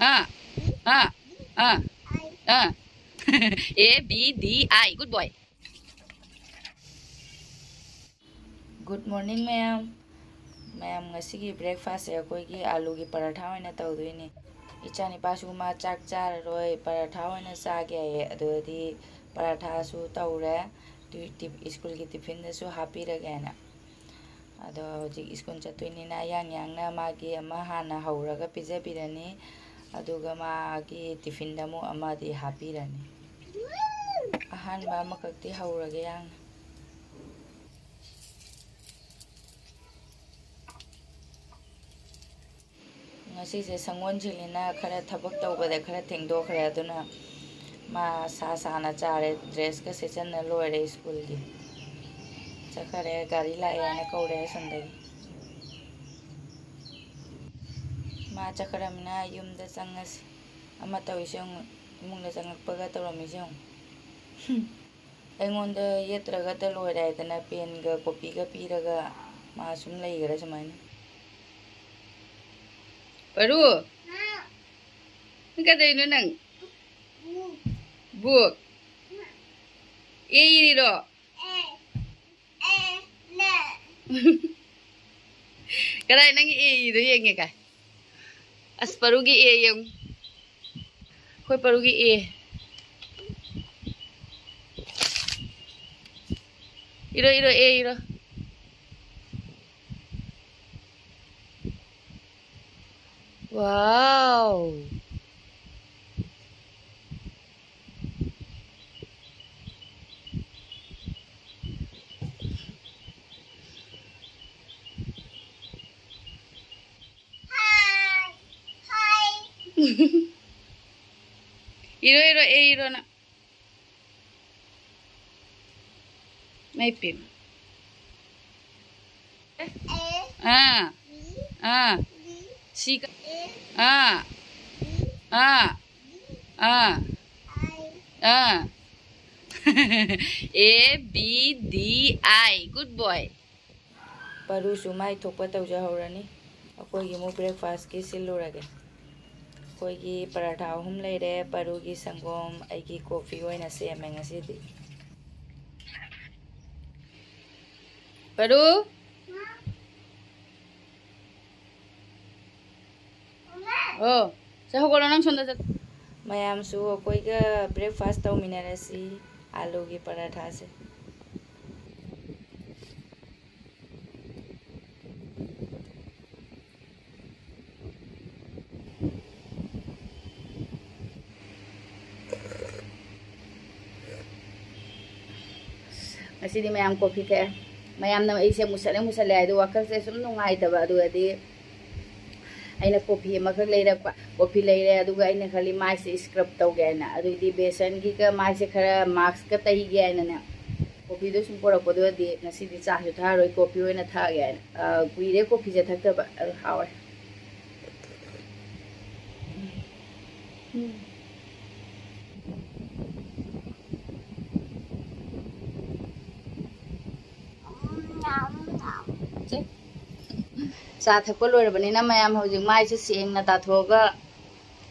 A B D I. Good boy. Good morning, ma'am. Ma'am, ngasi breakfast e koi ki aalu ki paratha oina tawdoini. Ichani pasu ma chak char roi paratha oina sa ge adu di paratha su tawre school ki tiffin su happy ragena. Ado ji school chatuini na yang na magi ama hana hauraga pizza birani aduga magi tiffin damu ama di happy rani. Ahan ba makakti hauraga yang ngasi se sangon jilina khara thabak tawbada khara thengdo khara aduna ma sa na chare dress ka season na loire school gi chakhare gari la na kaure sandagi ma chakharamna yumda changas ama tawisong mungna changakpaga tawramisong aingonda yetraga ta loire dana pen ga copy ga piraga ma sum leigara samaina Paru. Nggak ada ini nang. Book. Ini do. Kadang nang itu yang ni kan. As paru gi yang. Koi paru gi Iro iro. Wow. Iro na. May pin. Sika. A B D I. Good boy. Paru sumai thokpa tawja horani. Akoi gi mo breakfast ki silurage. Koi gi paratha hum leire paru gi sangom ai gi coffee oina seme ngasidi. Paru Oh, saya kalau nang sonda mayam su koi ga breakfast tau minarasi aalu ki paratha se Masih di mayam kopi teh mayam na ise musale adu wakal se sum nungai taba adu adi Aina kopi makak leira kopi leira aduga aina khali mai se scrub tawge na adu di besan gi ka mai se khara mask ka tai ge na na kopi do sum pora podo di ngasi di cha ju tha roi kopi oina tha ge na guire kopi je thakta ba hawa Sa thakpa loirabani mayam hojik mai se sengna tathoga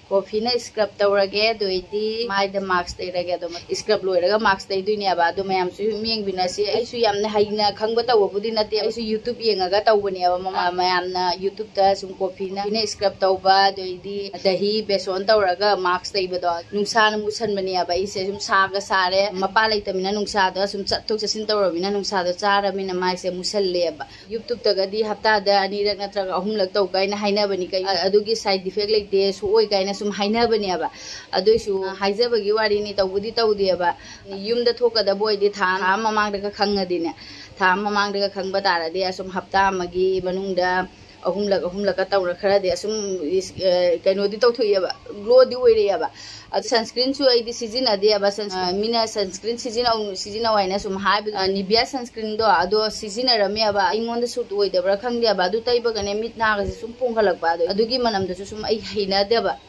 coffee na scrub tawrage doidi mai da mask teirage do scrub loiraga mask teiduini aba do mayam su mieng binasi ai su yamne haina khangba tawbudi nate ai su youtube yengaga tawbani aba mayam na youtube ta sum coffee na scrub tawba doidi dahi beson tawraga mask teiba nungsa na musan bani aba ise sum saga sare mapa laitamina nungsa do sum chatok chasin tawrabina nungsa do charamina mai se musalle aba youtube ta gadi hafta da ani rak natraga ahum lak taw kaina haina bani kai adugi side effect leite su oi kaina sum haina bani aba aduisu haijabagi wari ni tawbudi tawdi aba yumda thokada boidi tha mamang daga khangadine tha mamang daga khangba taradi asum hafta magi manungda ahum lak tawra khara de asum kaino di tawthoi aba glow di oire aba sunscreen su ai di season ade aba mina sunscreen season waina sum haib nivea sunscreen do ado season rami aba ingonda su oi de bra khangde aba adu taiba gane mit na ga sum ponghalak ba ado adugi manam da sum ai haina de aba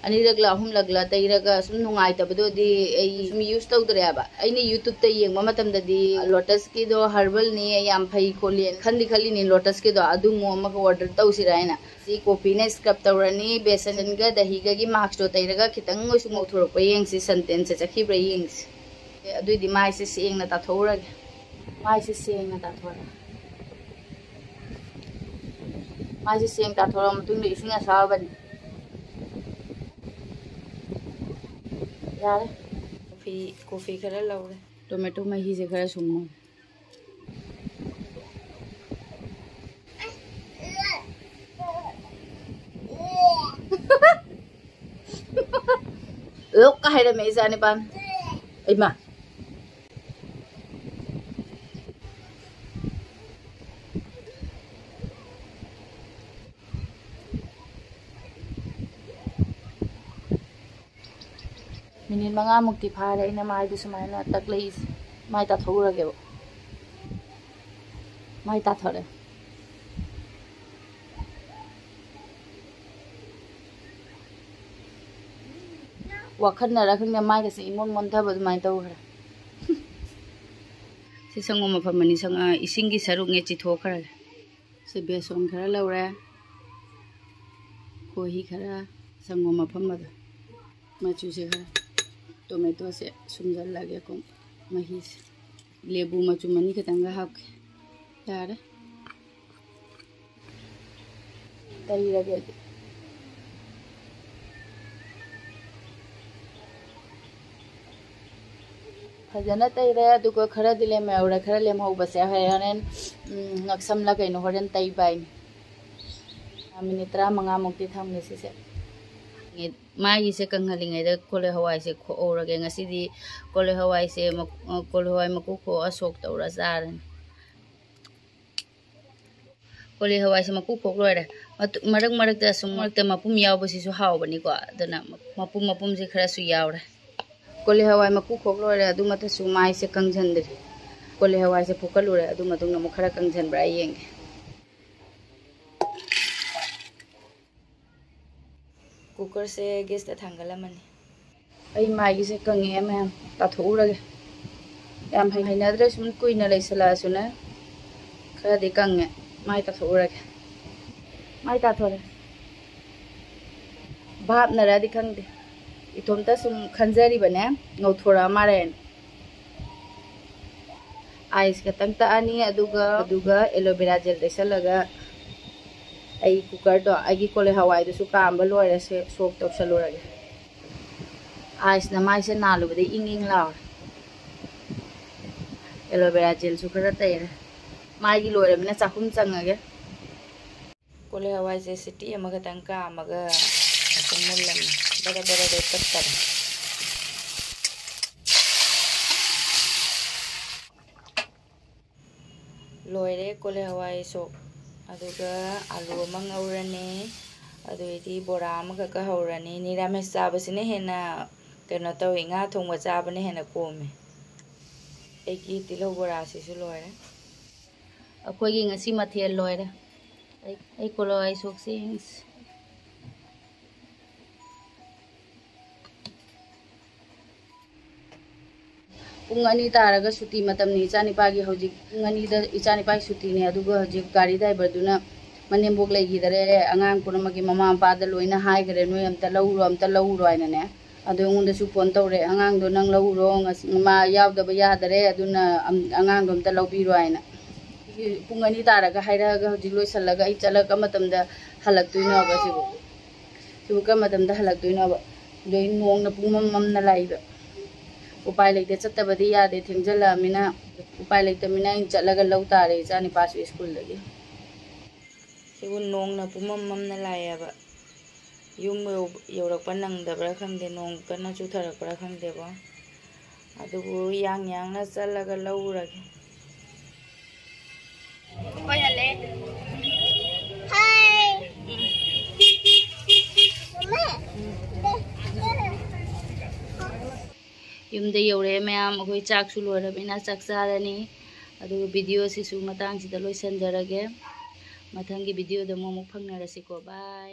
अनिरगला अहुमलगला तैरगा sum नुंगाइतबदोदी I sum use तौदरेबा आइने YouTube ते येंगबा मतमददी lotus की दो herbal ने याम फई खोलियन खंदी नि lotus के दो अदुमो अमक order तौसिरायना सी coffee ने scrub तौरनी बेसन गा दही गा की मार्क्स तो तैरगा खितंग ओसु मोथोरप येंगसी सेंटेंस से चखिब्रा येंगसी अदुदी माइसे सेंगना ताथौरगे माइसे सेंगना ताथौरा माइसे सेंग ताथौरा मतुंग इसिंग असाबनी यार कॉफी खरा लौरे टोमेटो मही से खरा सुमो लोग का है में जाने पान इमा मिनिट मंगा मुक्ति फारे इन माई सुमायना तकले माई ताथौरगे माई ताथौरे वाखन रखने माई के इमोन मोन्थब अदुमाय तौखरा से संगो मफमनी संग इसिंग की सरुक ने चिथोखरा से बेसन खरा लौरे कोही खरा संगो मफम मचू से खरा टोमेटो से सुमजल लगे को मही से लेबू मचू मनी खतंगा हाके यार तरी लगे फजना तैरे अदुगो खरा दिले मेवरा खरा लेम होबसे हरेन नक्समला कइनो होरन तै बाइन मिनिट 35 मुक्ति थमगे से मागी से कंगलिंगैदा कोलेहवाई से खोरगे ngasiदी कोलेहवाई से कोलेहवाई मकु खो सोक तौरा जारन कोलेहवाई से मकु खोक लोइरे मरक मरक दा सुम मरक मपुम यावबसिसु हावबनी को अदना मपुम से खरा सु यावरे कोलेहवाई मकु खोक लोइरे अदु मतसु माई से कंगझंदे कोलेहवाई से फुकलुरे अदु मतुंग न खरा कंगझनब्रा येंगे कुकर से गैस ते थांगलमनी आई मागी से कंगे मैम ताथौरगे याम हैनद्रे सुन कुइना लेसलासुना खरादि कंगे माई ताथौरगे माई ताथौरे भाप नरादि खंगदे इथोमता सुम खंजरी बने ngौथोरा मारेन आइस का तंगता अनि अदुगा एलोवेरा जेल देसलगा आई कुकर दो आगी कोलेहवाई दसु कांबा लोइरे से सोक तौसलुरगे आइस न माइ से नालुबदे इंग लाव एलोवेरा जेल सु खरा तैरे माइगी लोइरे मिना चाकुम चंगगे कोलेहवाई से सिटी अमगा तंका अमगा मुल्लम बड़ा बड़ा दे तत्तर लोइरे कोलेहवाई सोक अदुगा आलू अमंग औरने अदुइदी बोरा अमगा का हौरने निरामिष चाबसिने हेना कनो तौइ nga थोंबा चाबने हेना कोमे एकी तिलो बोरा सिसु लोइरे अखोइगी ngasi मथेल लोइरे आई कोलोई सोक्सिंग्स पुंग अनि तारगा सुती मतमनि इचानिपागी हौजिक पुंग अनि द इचानिपागी सुती ने अदुगा हौजिक गाड़ी ड्राइवर दुना मनेमबोक लेगिदरे अंगांग पुनमगी ममा पादा लोइना हाइगरे नोय अमता लौरो आइना ने अदुंगुंदसु फोन तौरे अंगांग दो नंग लौरो मा यावदबा यादरे अदुना अंगांग दो अमता लौबिरो आइना पुंग अनि तारगा हाइरागा हौजिक लोइसलगा इ चलक मतमदा हलक्तुइनोबा सिबु का मतमदा हलक्तुइनोबा लोइ नोंगना पुंगमम ममना लाइबा उपाय लेते चत्तबदी यादे थेंजलामिना उपाय लेतमिना इन चलगा लौ तारे जानि पासु स्कूल लगी सिबु नोंगना पुमम ममना लायाबा युम यौरकपा नंगदब्रा खंगदे नोंग कन्ना चुथरकपरा खंगदेबा अदुबु यांग चलगा लौरगे ओय हले हाय युमदे यौरे मैम अखोई चाकसु लोइरबेना चाक चारनी अदुगा वीडियो सिसु मतंग सिदा लोइसनजरगे मथंगी वीडियो द मोमुक फंगनरसिको बाय।